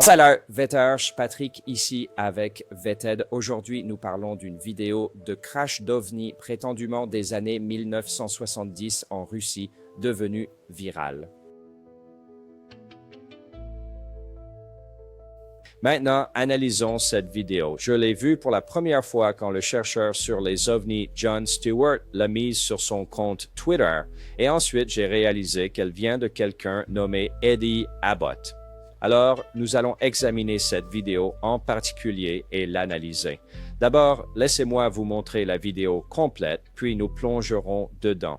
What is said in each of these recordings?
Salut, Vetter, Patrick ici avec Vetted. Aujourd'hui, nous parlons d'une vidéo de crash d'OVNI prétendument des années 1970 en Russie, devenue virale. Maintenant, analysons cette vidéo. Je l'ai vue pour la première fois quand le chercheur sur les ovnis Jon Stewart l'a mise sur son compte Twitter, et ensuite j'ai réalisé qu'elle vient de quelqu'un nommé Eddie Abbott. Alors, nous allons examiner cette vidéo en particulier et l'analyser. D'abord, laissez-moi vous montrer la vidéo complète, puis nous plongerons dedans.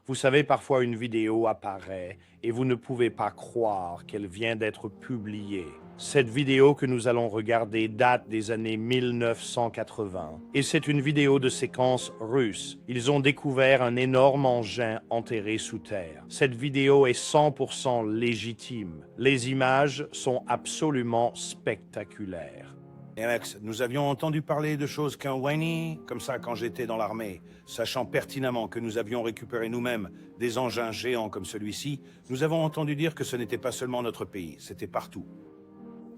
Vous savez, parfois une vidéo apparaît et vous ne pouvez pas croire qu'elle vient d'être publiée. Cette vidéo que nous allons regarder date des années 1980 et c'est une vidéo de séquence russe. Ils ont découvert un énorme engin enterré sous terre. Cette vidéo est 100% légitime. Les images sont absolument spectaculaires. Alex, nous avions entendu parler de choses qu'un Winnie, comme ça quand j'étais dans l'armée, sachant pertinemment que nous avions récupéré nous-mêmes des engins géants comme celui-ci, nous avons entendu dire que ce n'était pas seulement notre pays, c'était partout.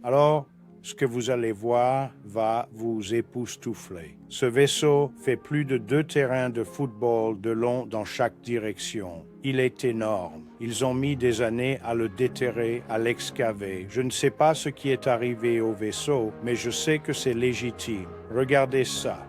Alors, ce que vous allez voir va vous époustoufler. Ce vaisseau fait plus de 2 terrains de football de long dans chaque direction. Il est énorme. Ils ont mis des années à le déterrer, à l'excaver. Je ne sais pas ce qui est arrivé au vaisseau, mais je sais que c'est légitime. Regardez ça.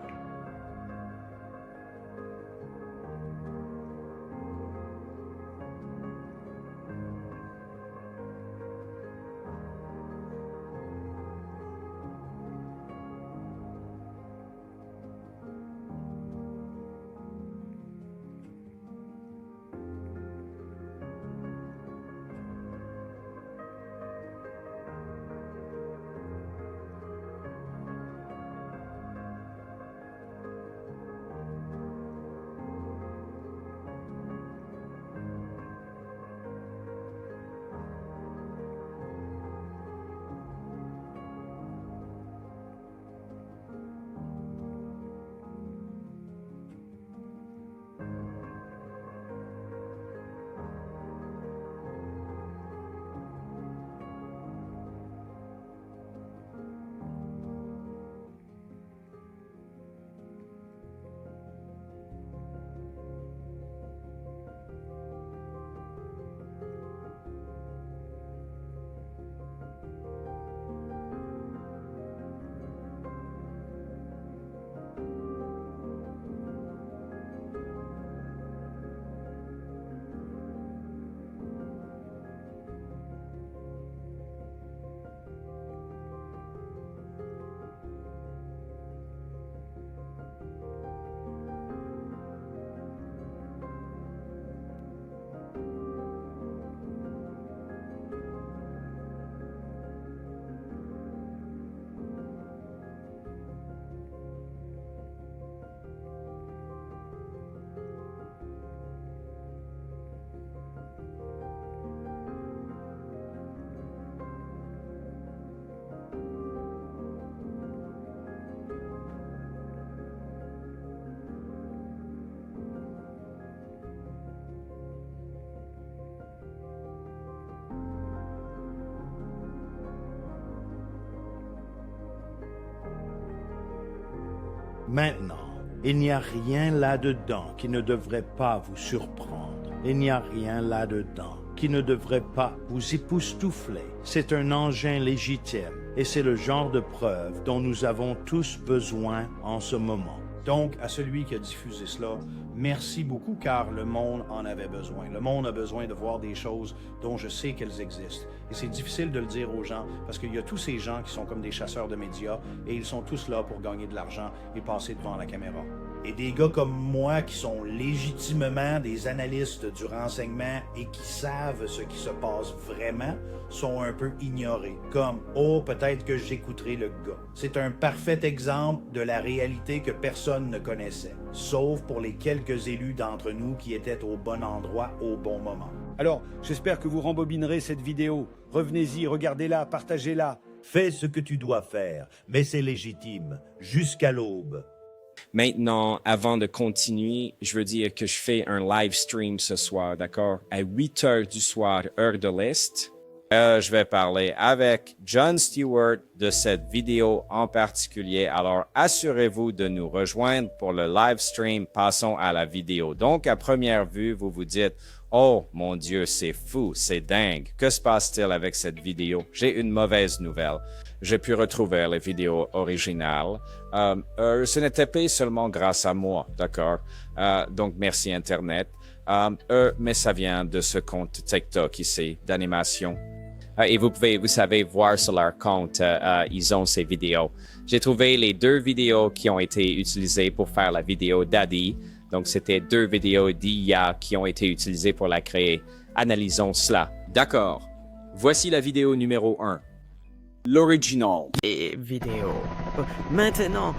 Maintenant, il n'y a rien là-dedans qui ne devrait pas vous surprendre. Il n'y a rien là-dedans qui ne devrait pas vous époustoufler. C'est un engin légitime et c'est le genre de preuve dont nous avons tous besoin en ce moment. Donc, à celui qui a diffusé cela, merci beaucoup car le monde en avait besoin. Le monde a besoin de voir des choses dont je sais qu'elles existent. Et c'est difficile de le dire aux gens parce qu'il y a tous ces gens qui sont comme des chasseurs de médias et ils sont tous là pour gagner de l'argent et passer devant la caméra. Et des gars comme moi qui sont légitimement des analystes du renseignement et qui savent ce qui se passe vraiment sont un peu ignorés. Comme « Oh, peut-être que j'écouterai le gars ». C'est un parfait exemple de la réalité que personne ne connaissait, sauf pour les quelques élus d'entre nous qui étaient au bon endroit au bon moment. Alors, j'espère que vous rembobinerez cette vidéo. Revenez-y, regardez-la, partagez-la. Fais ce que tu dois faire, mais c'est légitime, jusqu'à l'aube. Maintenant, avant de continuer, je veux dire que je fais un live stream ce soir, d'accord? À 8 heures du soir, heure de l'Est. Je vais parler avec Jon Stewart de cette vidéo en particulier. Alors, assurez-vous de nous rejoindre pour le live stream. Passons à la vidéo. Donc, à première vue, vous vous dites, oh mon Dieu, c'est fou, c'est dingue. Que se passe-t-il avec cette vidéo? J'ai une mauvaise nouvelle. J'ai pu retrouver les vidéos originales. Ce n'était pas seulement grâce à moi, d'accord? Donc, merci Internet. Mais ça vient de ce compte TikTok ici, d'animation. Et vous savez, voir sur leur compte, ils ont ces vidéos. J'ai trouvé les 2 vidéos qui ont été utilisées pour faire la vidéo d'Adi. Donc, c'était 2 vidéos d'IA qui ont été utilisées pour la créer. Analysons cela. D'accord. Voici la vidéo numéro 1. L'original. Et vidéo. Maintenant.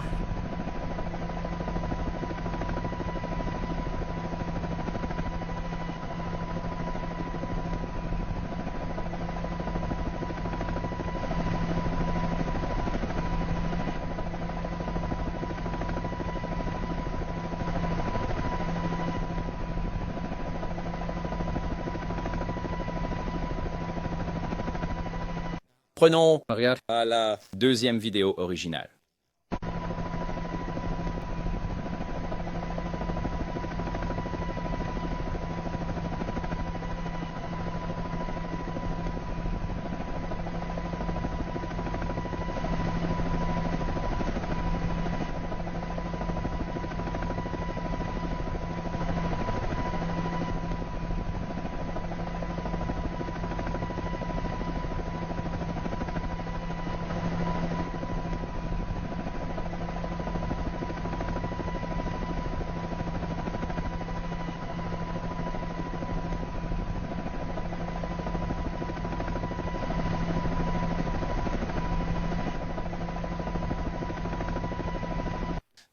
Prenons À la deuxième vidéo originale.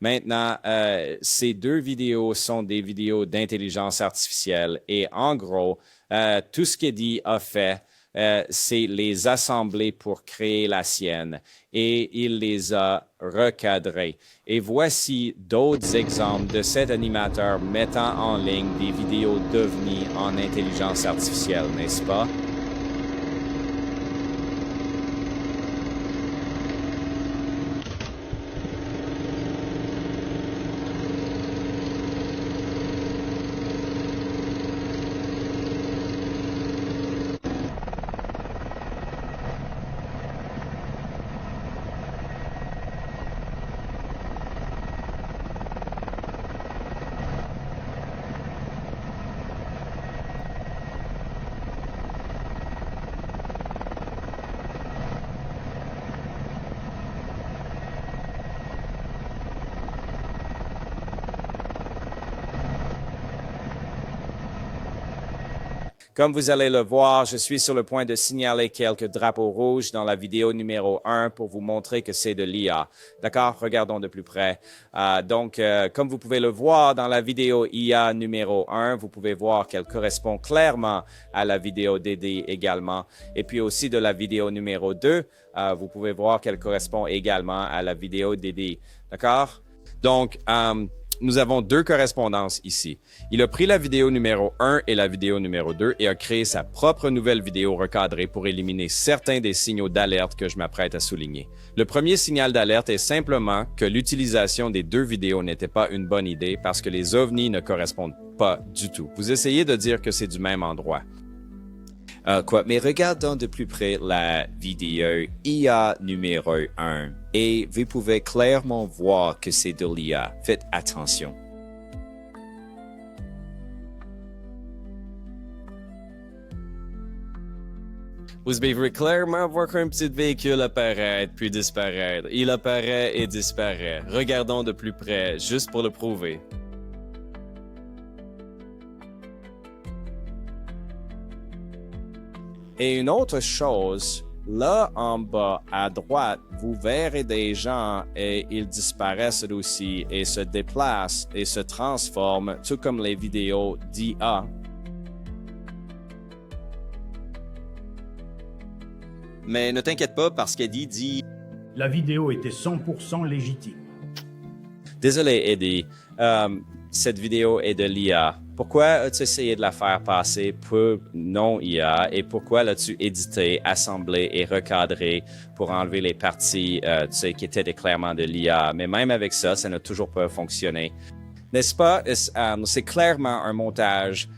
Maintenant, ces 2 vidéos sont des vidéos d'intelligence artificielle et en gros, tout ce qu'Eddie a fait, c'est les assembler pour créer la sienne et il les a recadrés. Et voici d'autres exemples de cet animateur mettant en ligne des vidéos d'OVNI en intelligence artificielle, n'est-ce pas? Comme vous allez le voir, je suis sur le point de signaler quelques drapeaux rouges dans la vidéo numéro 1 pour vous montrer que c'est de l'IA. D'accord? Regardons de plus près. Comme vous pouvez le voir dans la vidéo IA numéro 1, vous pouvez voir qu'elle correspond clairement à la vidéo d'Eddie également. Et puis aussi de la vidéo numéro 2, vous pouvez voir qu'elle correspond également à la vidéo d'Eddie. D'accord? Donc, nous avons 2 correspondances ici. Il a pris la vidéo numéro 1 et la vidéo numéro 2 et a créé sa propre nouvelle vidéo recadrée pour éliminer certains des signaux d'alerte que je m'apprête à souligner. Le premier signal d'alerte est simplement que l'utilisation des 2 vidéos n'était pas une bonne idée parce que les ovnis ne correspondent pas du tout. Vous essayez de dire que c'est du même endroit. Mais regardons de plus près la vidéo IA numéro 1 et vous pouvez clairement voir que c'est de l'IA. Faites attention. Vous pouvez clairement voir qu'un petit véhicule apparaît puis disparaître. Il apparaît et disparaît. Regardons de plus près, juste pour le prouver. Et une autre chose, là en bas à droite, vous verrez des gens et ils disparaissent aussi et se déplacent et se transforment, tout comme les vidéos d'IA. Mais ne t'inquiète pas parce qu'Eddie dit... La vidéo était 100% légitime. Désolé Eddie, cette vidéo est de l'IA. Pourquoi as-tu essayé de la faire passer pour non IA et pourquoi l'as-tu édité, assemblé et recadré pour enlever les parties qui étaient clairement de l'IA? Mais même avec ça, ça n'a toujours pas fonctionné. N'est-ce pas? C'est clairement un montage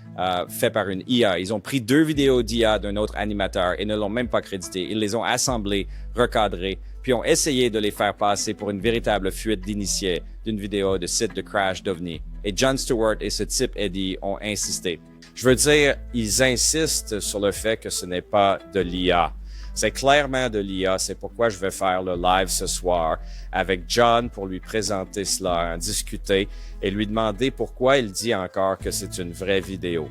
fait par une IA. Ils ont pris 2 vidéos d'IA d'un autre animateur et ne l'ont même pas crédité. Ils les ont assemblées, recadrées, puis ont essayé de les faire passer pour une véritable fuite d'initiés d'une vidéo de site de crash d'OVNI. Et Jon Stewart et ce type Eddie ont insisté. Je veux dire, ils insistent sur le fait que ce n'est pas de l'IA. C'est clairement de l'IA, c'est pourquoi je vais faire le live ce soir avec John pour lui présenter cela, en discuter et lui demander pourquoi il dit encore que c'est une vraie vidéo.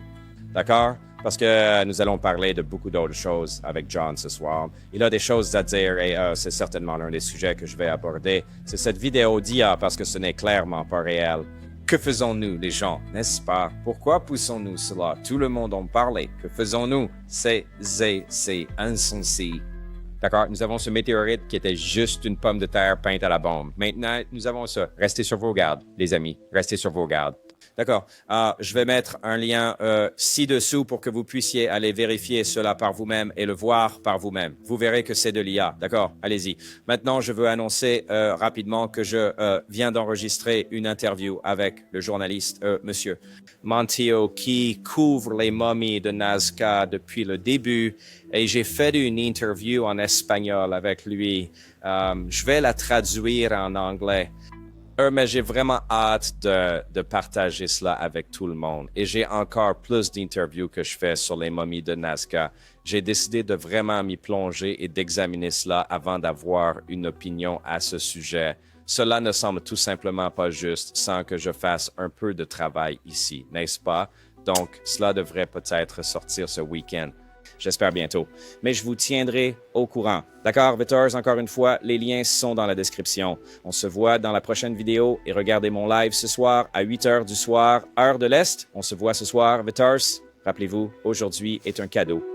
D'accord? Parce que nous allons parler de beaucoup d'autres choses avec John ce soir. Il a des choses à dire et c'est certainement l'un des sujets que je vais aborder. C'est cette vidéo d'IA parce que ce n'est clairement pas réel. Que faisons-nous, les gens, n'est-ce pas? Pourquoi poussons-nous cela? Tout le monde en parlait. Que faisons-nous? C'est insensé. D'accord? Nous avons ce météorite qui était juste une pomme de terre peinte à la bombe. Maintenant, nous avons ça. Restez sur vos gardes, les amis. Restez sur vos gardes. D'accord. Je vais mettre un lien ci-dessous pour que vous puissiez aller vérifier cela par vous-même et le voir par vous-même. Vous verrez que c'est de l'IA. D'accord. Allez-y. Maintenant, je veux annoncer rapidement que je viens d'enregistrer une interview avec le journaliste Monsieur Montillo qui couvre les momies de Nazca depuis le début et j'ai fait une interview en espagnol avec lui. Je vais la traduire en anglais. Mais j'ai vraiment hâte de partager cela avec tout le monde. Et j'ai encore plus d'interviews que je fais sur les momies de Nazca. J'ai décidé de vraiment m'y plonger et d'examiner cela avant d'avoir une opinion à ce sujet. Cela ne semble tout simplement pas juste sans que je fasse un peu de travail ici, n'est-ce pas? Donc, cela devrait peut-être sortir ce week-end. J'espère bientôt. Mais je vous tiendrai au courant. D'accord, Vitters, encore une fois, les liens sont dans la description. On se voit dans la prochaine vidéo et regardez mon live ce soir à 8h du soir, heure de l'Est. On se voit ce soir, Vitters. Rappelez-vous, aujourd'hui est un cadeau.